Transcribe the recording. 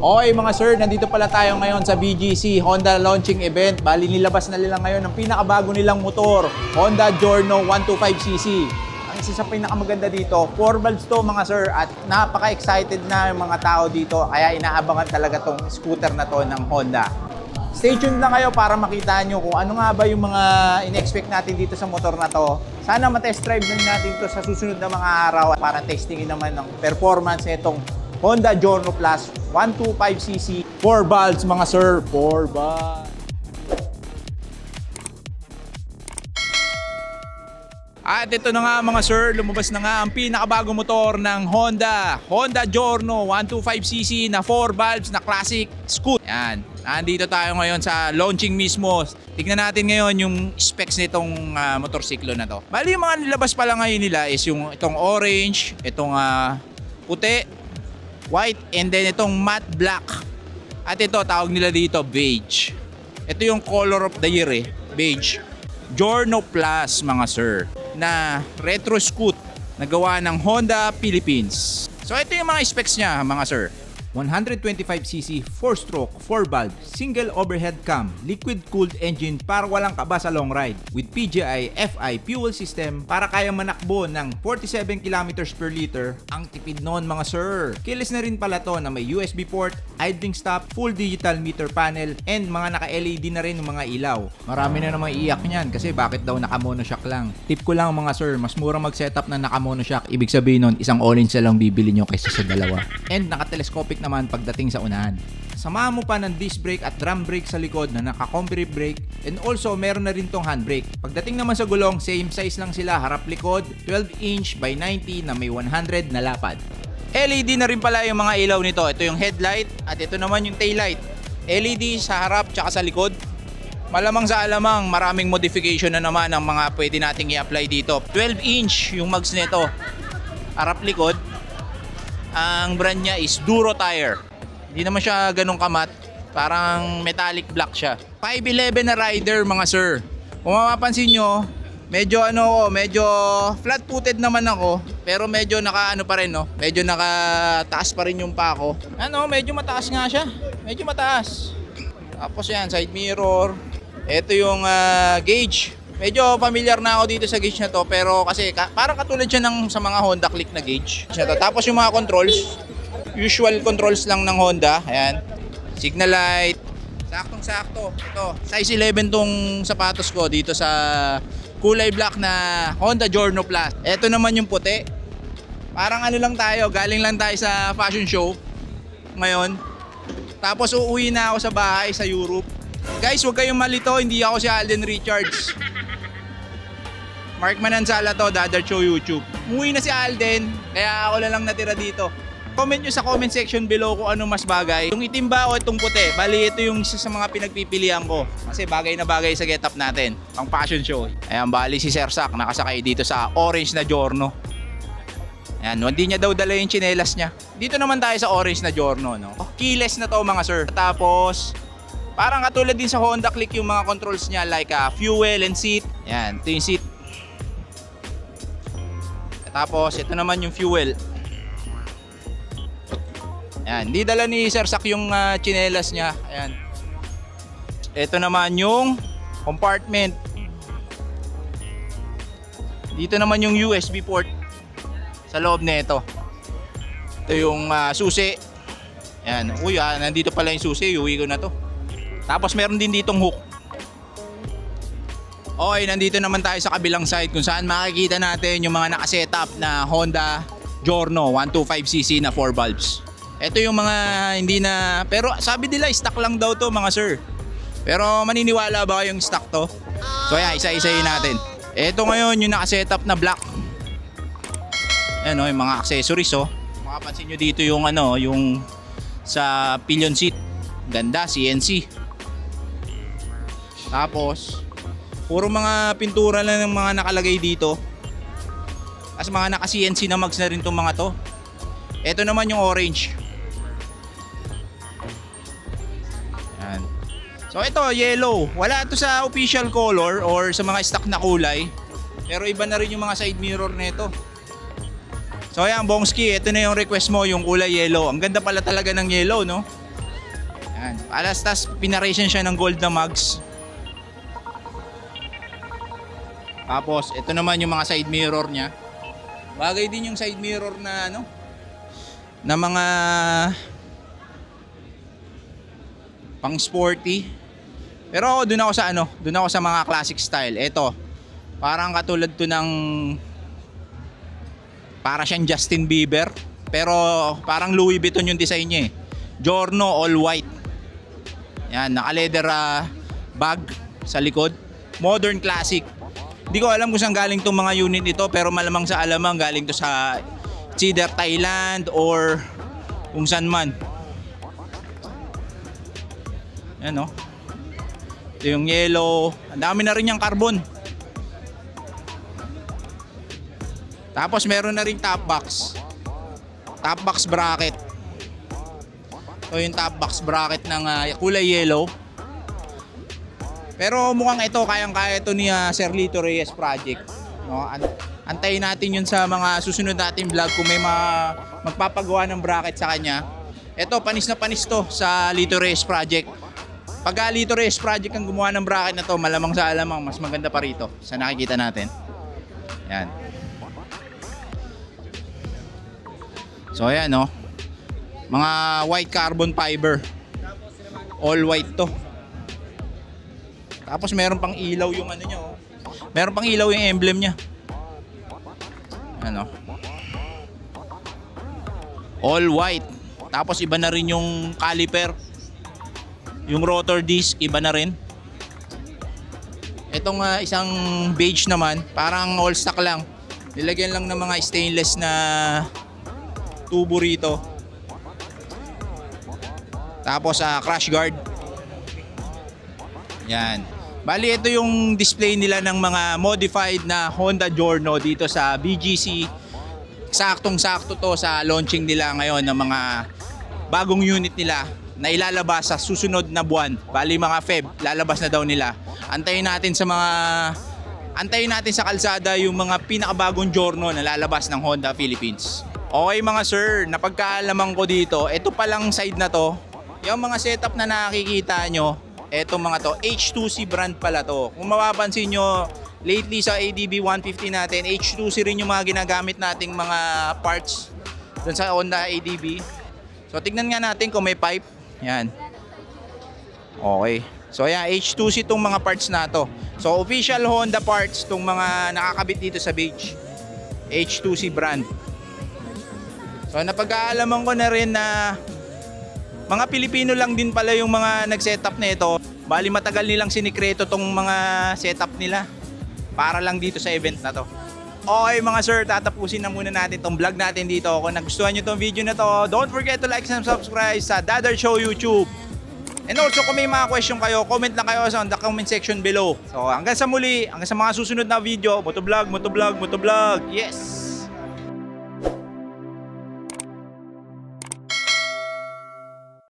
Okay mga sir, nandito pala tayo ngayon sa BGC Honda Launching Event. Bali nilabas na nila ngayon ang pinakabago nilang motor, Honda Giorno 125cc. Ang isa sa pinakamaganda dito, 4 valves to mga sir, at napaka-excited na yung mga tao dito, kaya inaabangan talaga tong scooter na to ng Honda. Stay tuned lang kayo para makita nyo kung ano nga ba yung mga in-expect natin dito sa motor na to. Sana matest drive din natin to sa susunod na mga araw para testingin naman ng performance nitong Honda Giorno Plus 125cc 4 valves mga sir, 4 valves. At ito na nga mga sir, lumabas na nga ang pinakabagong motor ng Honda Giorno 125cc na 4 valves na classic scoot. Yan, nandito tayo ngayon sa launching mismo. Tignan natin ngayon yung specs nitong motorsiklo na to. Bali yung mga nilabas pala ngayon nila is yung itong orange, itong puti, white, and then itong matte black. At ito, tawag nila dito beige. Ito yung color of the year beige. Giorno Plus mga sir, na retro scoot na gawa ng Honda Philippines. So ito yung mga specs niya mga sir. 125cc 4-stroke 4-valve single overhead cam liquid cooled engine para walang kaba sa long ride with PGI FI fuel system para kaya manakbo ng 47 kilometers per liter. Ang tipid noon mga sir. Keyless na rin pala to na may USB port, idling stop, full digital meter panel, and mga naka-LED na rin ng mga ilaw. Marami na namang iiyak niyan kasi bakit daw naka-monoshock lang. Tip ko lang mga sir, mas mura mag-setup na naka-monoshock. Ibig sabihin nun, isang orange na lang bibili nyo kaysa sa dalawa. And naka-telescopic naman pagdating sa unahan. Samahan mo pa ng disc brake at drum brake sa likod na naka-combi brake, and also meron na rin tong handbrake. Pagdating naman sa gulong, same size lang sila, harap likod, 12" by 90 na may 100 na lapad. LED na rin pala yung mga ilaw nito. Ito yung headlight at ito naman yung taillight. LED sa harap tsaka sa likod. Malamang sa alamang maraming modification na naman ang mga pwede nating i-apply dito. 12" yung mags nito. Harap likod. Ang brand niya is Duro Tire. Hindi naman siya ganun kamat. Parang metallic black siya. 511 na rider mga sir. Kung mapapansin nyo, medyo medyo flat-footed naman ako. Pero medyo naka pa rin no. Medyo nakataas pa rin yung pako. Medyo mataas nga siya. Medyo mataas. Tapos yan, side mirror. Ito yung gauge. Medyo familiar na ako dito sa gauge na to, pero kasi parang katulad siya ng sa mga Honda Click na gauge. Tapos yung mga controls, usual controls lang ng Honda. Ayan, signal light, saktong-sakto. Ito, size 11 tong sapatos ko dito sa kulay black na Honda Giorno Plus. Ito naman yung puti. Parang lang tayo, galing lang tayo sa fashion show ngayon. Tapos uuwi na ako sa bahay sa Europe. Guys, huwag kayong malito, hindi ako si Alden Richards. Mark Manansala to, Dadar Show YouTube. Umuwi na si Alden, kaya ako lang natira dito. Comment nyo sa comment section below kung ano mas bagay. Yung itim ba o itong puti? Bali, ito yung isa sa mga pinagpipilian ko. Kasi bagay na bagay sa getup natin. Pang fashion show. Ayan, bali si Sir Sak, nakasakay dito sa orange na Giorno. Ayan, hindi niya daw dala yung tsinelas niya. Dito naman tayo sa orange na Giorno, no? Keyless na to mga sir. Tapos, parang katulad din sa Honda Click yung mga controls niya like fuel and seat. Ayan, ito yung seat. Tapos ito naman yung fuel. Ayan, hindi dala ni Sir Sak yung tsinelas niya. Ayan. Ito naman yung compartment. Dito naman yung USB port sa loob nito. Ito yung susi. Ayan, nandito pala yung susi, uwi ko na to. Tapos meron din ditong hook. Okay, nandito naman tayo sa kabilang side kung saan makikita natin yung mga nakasetup na Honda Giorno 125cc na 4 valves. Ito yung mga hindi na, pero sabi nila stock lang daw to mga sir. Pero maniniwala ba kayong stock to? So ayan, isa-isayin natin. Ito ngayon yung nakasetup na black. Ayan yung mga accessories Makapansin nyo dito yung yung sa pillion seat. Ganda, CNC. Tapos puro mga pintura lang ng mga nakalagay dito. As mga naka-CNC na mags na rin itong mga to. Ito naman yung orange. Yan. So ito, yellow. Wala ito sa official color or sa mga stock na kulay. Pero iba na rin yung mga side mirror nito. So ayan, Bongski, ito na yung request mo, yung kulay yellow. Ang ganda pala talaga ng yellow, no? Yan. Tas pinaration siya ng gold na mugs. Tapos ito naman yung mga side mirror niya. Bagay din yung side mirror na ano, na mga pang sporty. Pero ako doon ako sa ano, doon ako sa mga classic style. Ito, parang katulad to ng para siyang Justin Bieber, pero parang Louis Vuitton yung design niya eh. Giorno all white. Yan, naka-leather bag sa likod. Modern classic. Hindi ko alam kung saan galing tong mga unit nito, pero malamang sa alamang galing to sa either Thailand or kung saan man. Yan no. Ito yung yellow. Ang dami na rin yung carbon. Tapos meron na rin top box. Top box bracket. Ito yung top box bracket ng kulay yellow. Pero mukhang ito, kayang-kaya ito ni Sir Lito Reyes Project. No? Antayin natin yun sa mga susunod nating vlog kung may magpapagawa ng bracket sa kanya. Ito, panis na panis to sa Lito Reyes Project. Pag Lito Reyes Project ang gumawa ng bracket na to, malamang sa alamang mas maganda pa rito sa nakikita natin. Yan. So ayan no. Mga white carbon fiber. All white to. Tapos meron pang ilaw yung ano niya oh. Meron pang ilaw yung emblem niya. Ano? All white. Tapos iba na rin yung caliper. Yung rotor disc iba na rin. Itong isang beige naman, parang all stock lang. Nilagyan lang ng mga stainless na tubo rito. Tapos crash guard. Yan. Bali ito yung display nila ng mga modified na Honda Giorno dito sa BGC. Saktong-sakto to sa launching nila ngayon ng mga bagong unit nila na ilalabas sa susunod na buwan. Bali mga Feb, lalabas na daw nila. Antayin natin sa kalsada yung mga pinakabagong Giorno na lalabas ng Honda Philippines. Okay mga sir, napagkaalaman ko dito, ito palang side na to, yung mga setup na nakikita nyo, eto mga to, H2C brand pala to. Kung mapapansin nyo, lately sa ADB 150 natin, H2C rin yung mga ginagamit nating mga parts dun sa Honda ADB. So tignan nga natin kung may pipe. Yan. Okay. So yan, H2C itong mga parts na to. So official Honda parts itong mga nakakabit dito sa beige. H2C brand. So napag-aalaman ko na rin na mga Pilipino lang din pala yung mga nag-setup na ito. Bali matagal nilang sinikreto tong mga setup nila para lang dito sa event na to. Okay mga sir, tatapusin na muna natin tong vlog natin dito. Kung nagustuhan nyo tong video na to, don't forget to like and subscribe sa Dadar Show YouTube. And also kung may mga question kayo, comment lang kayo sa the comment section below. So hanggang sa muli, hanggang sa mga susunod na video, motovlog. Yes!